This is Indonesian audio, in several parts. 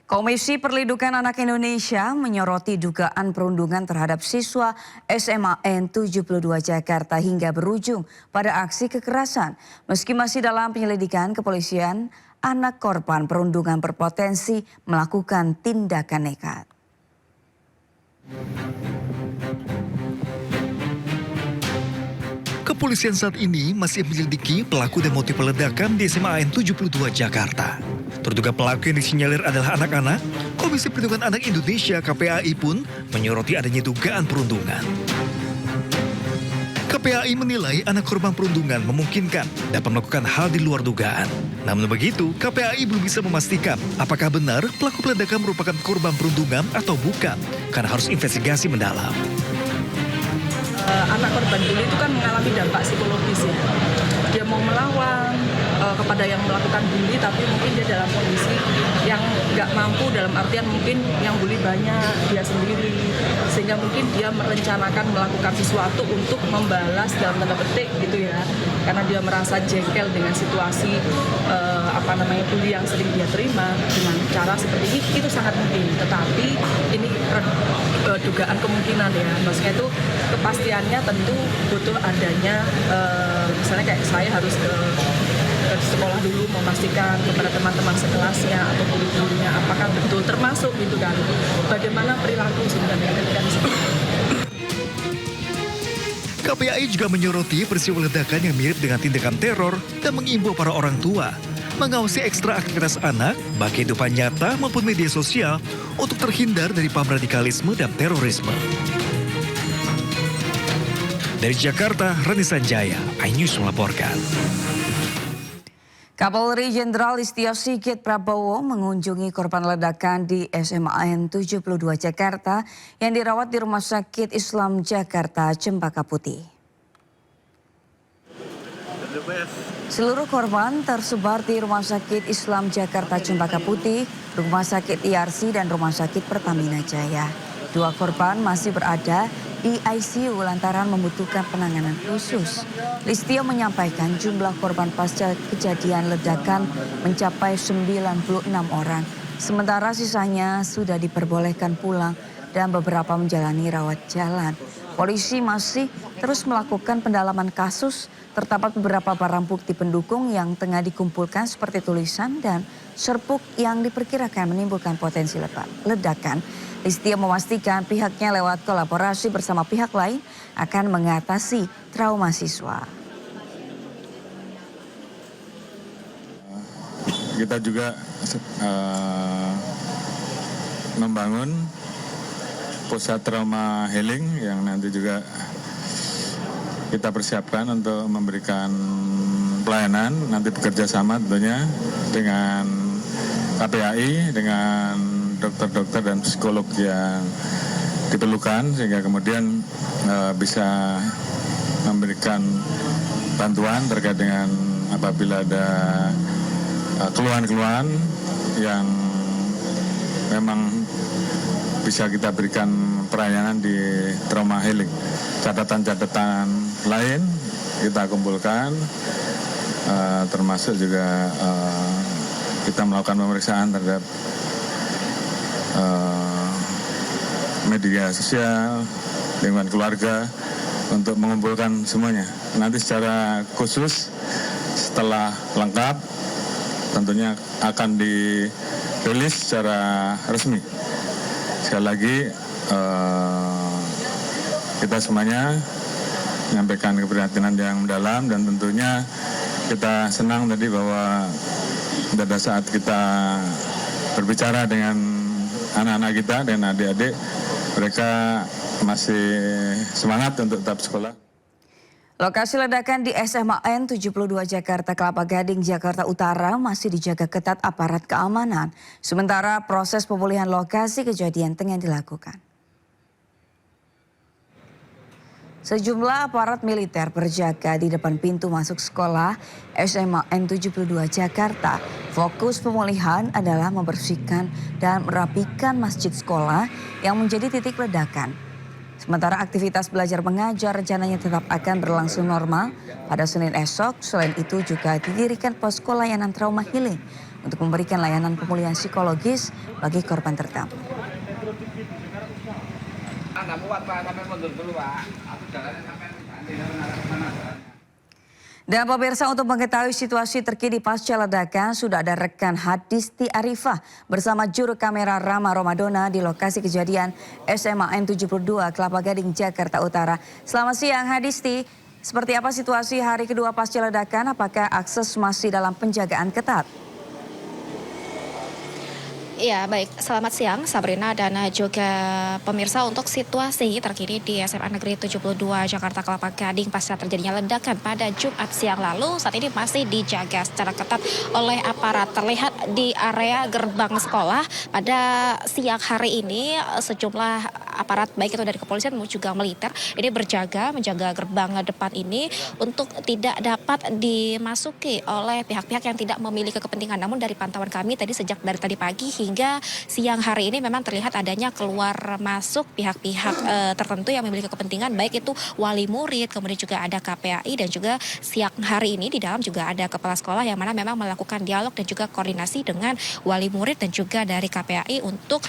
Komisi Perlindungan Anak Indonesia menyoroti dugaan perundungan terhadap siswa SMAN 72 Jakarta hingga berujung pada aksi kekerasan. Meski masih dalam penyelidikan kepolisian, anak korban perundungan berpotensi melakukan tindakan nekat. Kepolisian saat ini masih menyelidiki pelaku dan motif ledakan di SMAN 72 Jakarta. Terduga pelaku yang disinyalir adalah anak-anak. Komisi Perlindungan Anak Indonesia KPAI pun menyoroti adanya dugaan perundungan. KPAI menilai anak korban perundungan memungkinkan dapat melakukan hal di luar dugaan. Namun begitu, KPAI belum bisa memastikan apakah benar pelaku peledakan merupakan korban perundungan atau bukan, karena harus investigasi mendalam. Anak korban bully itu kan mengalami dampak psikologis ya. Dia mau melawan kepada yang melakukan bully, tapi mungkin dia dalam kondisi yang nggak mampu, dalam artian mungkin yang bully banyak, dia sendiri. Sehingga mungkin dia merencanakan melakukan sesuatu untuk membalas dalam tanda petik gitu ya. Karena dia merasa jengkel dengan situasi bully yang sering dia terima dengan cara seperti ini, itu sangat mungkin. Tetapi ini dugaan kemungkinan ya, maksudnya itu kepastiannya tentu butuh adanya misalnya kayak saya harus ke sekolah dulu memastikan kepada teman-teman sekelasnya atau guru-gurunya apakah betul termasuk gitu kan, bagaimana perilaku sebenarnya ketika di sekolah. KPAI juga menyoroti peristiwa ledakan yang mirip dengan tindakan teror dan mengimbau para orang tua mengawasi ekstra aktivitas anak, baik kehidupan nyata maupun media sosial, untuk terhindar dari paham radikalisme dan terorisme. Dari Jakarta, Rani Sanjaya, iNews melaporkan. Kapolri Jenderal Listio Sigit Prabowo mengunjungi korban ledakan di SMAN 72 Jakarta yang dirawat di Rumah Sakit Islam Jakarta Cempaka Putih. Seluruh korban tersebar di Rumah Sakit Islam Jakarta Cempaka Putih, Rumah Sakit IRC dan Rumah Sakit Pertamina Jaya. Dua korban masih berada di ICU lantaran membutuhkan penanganan khusus. Listio menyampaikan jumlah korban pasca kejadian ledakan mencapai 96 orang. Sementara sisanya sudah diperbolehkan pulang dan beberapa menjalani rawat jalan. Polisi masih terus melakukan pendalaman kasus. Terdapat beberapa barang bukti pendukung yang tengah dikumpulkan seperti tulisan dan serbuk yang diperkirakan menimbulkan potensi ledakan. Listio memastikan pihaknya lewat kolaborasi bersama pihak lain akan mengatasi trauma siswa. Kita juga membangun pusat trauma healing yang nanti juga kita persiapkan untuk memberikan pelayanan, nanti bekerja sama tentunya dengan KPAI, dengan dokter-dokter dan psikolog yang diperlukan, sehingga kemudian bisa memberikan bantuan terkait dengan apabila ada keluhan-keluhan yang memang bisa kita berikan pelayanan di trauma healing. Catatan-catatan lain kita kumpulkan, termasuk juga kita melakukan pemeriksaan terhadap media sosial, lingkungan keluarga, untuk mengumpulkan semuanya. Nanti secara khusus setelah lengkap tentunya akan dirilis secara resmi. Sekali lagi kita semuanya menyampaikan keprihatinan yang mendalam, dan tentunya kita senang tadi bahwa pada saat kita berbicara dengan anak-anak kita dan adik-adik, mereka masih semangat untuk tetap sekolah. Lokasi ledakan di SMAN 72 Jakarta Kelapa Gading, Jakarta Utara masih dijaga ketat aparat keamanan. Sementara proses pemulihan lokasi kejadian tengah dilakukan. Sejumlah aparat militer berjaga di depan pintu masuk sekolah SMAN 72 Jakarta. Fokus pemulihan adalah membersihkan dan merapikan masjid sekolah yang menjadi titik ledakan. Sementara aktivitas belajar mengajar rencananya tetap akan berlangsung normal pada Senin esok. Selain itu juga didirikan posko layanan trauma healing untuk memberikan layanan pemulihan psikologis bagi korban terdampak. Dan pemirsa, untuk mengetahui situasi terkini pasca ledakan sudah ada rekan Hadisti Arifah bersama juru kamera Rama Romadona di lokasi kejadian SMA N72 Kelapa Gading, Jakarta Utara. Selamat siang Hadisti, seperti apa situasi hari kedua pasca ledakan? Apakah akses masih dalam penjagaan ketat? Ya, baik. Selamat siang Sabrina dan juga pemirsa. Untuk situasi terkini di SMA Negeri 72 Jakarta Kelapa Gading pasca terjadinya ledakan pada Jumat siang lalu saat ini masih dijaga secara ketat oleh aparat. Terlihat di area gerbang sekolah pada siang hari ini sejumlah aparat baik itu dari kepolisian maupun juga militer ini menjaga gerbang depan ini untuk tidak dapat dimasuki oleh pihak-pihak yang tidak memiliki kepentingan. Namun dari pantauan kami sejak dari tadi pagi hingga siang hari ini memang terlihat adanya keluar masuk pihak-pihak tertentu yang memiliki kepentingan, baik itu wali murid, kemudian juga ada KPAI, dan juga siang hari ini di dalam juga ada kepala sekolah yang mana memang melakukan dialog dan juga koordinasi dengan wali murid dan juga dari KPAI untuk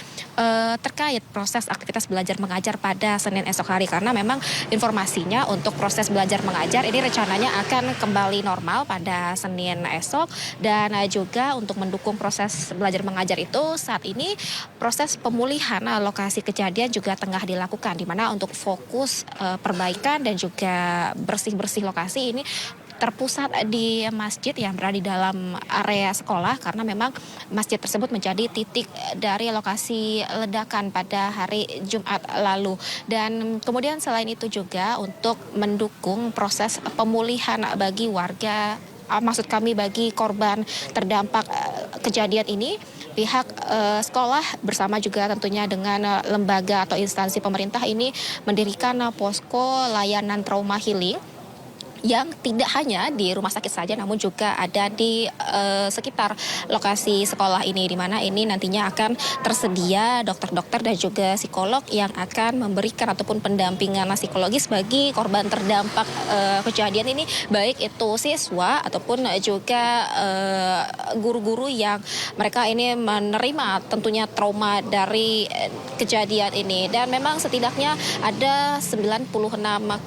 terkait proses aktivitas belajar mengajar pada Senin esok hari, karena memang informasinya untuk proses belajar mengajar ini rencananya akan kembali normal pada Senin esok, dan juga untuk mendukung proses belajar mengajar itu saat ini proses pemulihan lokasi kejadian juga tengah dilakukan, di mana untuk fokus perbaikan dan juga bersih-bersih lokasi ini terpusat di masjid yang berada di dalam area sekolah, karena memang masjid tersebut menjadi titik dari lokasi ledakan pada hari Jumat lalu. Dan kemudian selain itu juga untuk mendukung proses pemulihan bagi warga, maksud kami bagi korban terdampak kejadian ini, pihak sekolah bersama juga tentunya dengan lembaga atau instansi pemerintah ini mendirikan posko layanan trauma healing yang tidak hanya di rumah sakit saja namun juga ada di sekitar lokasi sekolah ini, di mana ini nantinya akan tersedia dokter-dokter dan juga psikolog yang akan memberikan ataupun pendampingan psikologis bagi korban terdampak kejadian ini, baik itu siswa ataupun juga guru-guru yang mereka ini menerima tentunya trauma dari kejadian ini. Dan memang setidaknya ada 96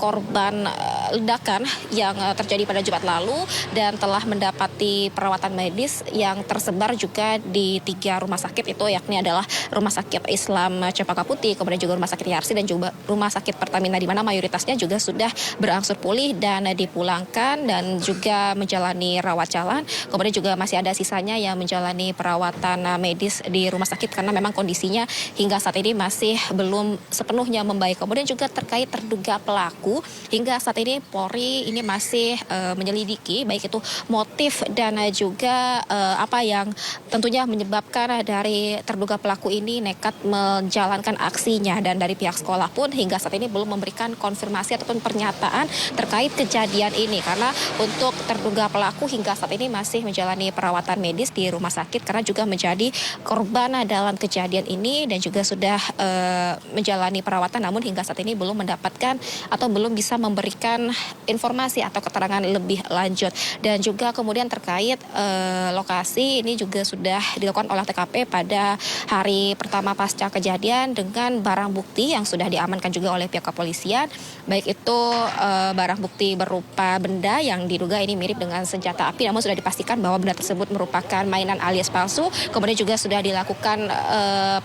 korban ledakan yang terjadi pada Jumat lalu dan telah mendapati perawatan medis yang tersebar juga di 3 rumah sakit itu, yakni adalah Rumah Sakit Islam Cempaka Putih, kemudian juga Rumah Sakit Yarsi dan juga Rumah Sakit Pertamina, di mana mayoritasnya juga sudah berangsur pulih dan dipulangkan dan juga menjalani rawat jalan. Kemudian juga masih ada sisanya yang menjalani perawatan medis di rumah sakit karena memang kondisinya hingga saat ini masih belum sepenuhnya membaik. Kemudian juga terkait terduga pelaku, hingga saat ini Polri ini masih menyelidiki baik itu motif dan juga apa yang tentunya menyebabkan dari terduga pelaku ini nekat menjalankan aksinya, dan dari pihak sekolah pun hingga saat ini belum memberikan konfirmasi ataupun pernyataan terkait kejadian ini, karena untuk terduga pelaku hingga saat ini masih menjalani perawatan medis di rumah sakit karena juga menjadi korban dalam kejadian ini dan juga sudah menjalani perawatan, namun hingga saat ini belum mendapatkan atau belum bisa memberikan informasi atau keterangan lebih lanjut. Dan juga kemudian terkait lokasi ini juga sudah dilakukan olah TKP pada hari pertama pasca kejadian dengan barang bukti yang sudah diamankan juga oleh pihak kepolisian, baik itu barang bukti berupa benda yang diduga ini mirip dengan senjata api, namun sudah dipastikan bahwa benda tersebut merupakan mainan alias palsu. Kemudian juga sudah dilakukan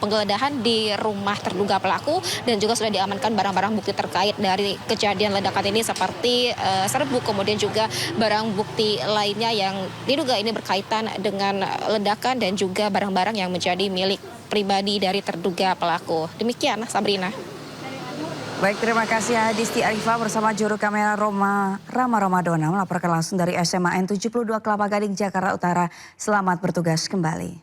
penggeledahan di rumah terduga pelaku dan juga sudah diamankan barang-barang bukti terkait dari kejadian ledakan ini seperti serbuk, kemudian juga barang bukti lainnya yang diduga ini berkaitan dengan ledakan dan juga barang-barang yang menjadi milik pribadi dari terduga pelaku. Demikian Sabrina. Baik, terima kasih Hadisti Arifah bersama juru kamera Rama Romadona melaporkan langsung dari SMA N72 Kelapa Gading, Jakarta Utara. Selamat bertugas kembali.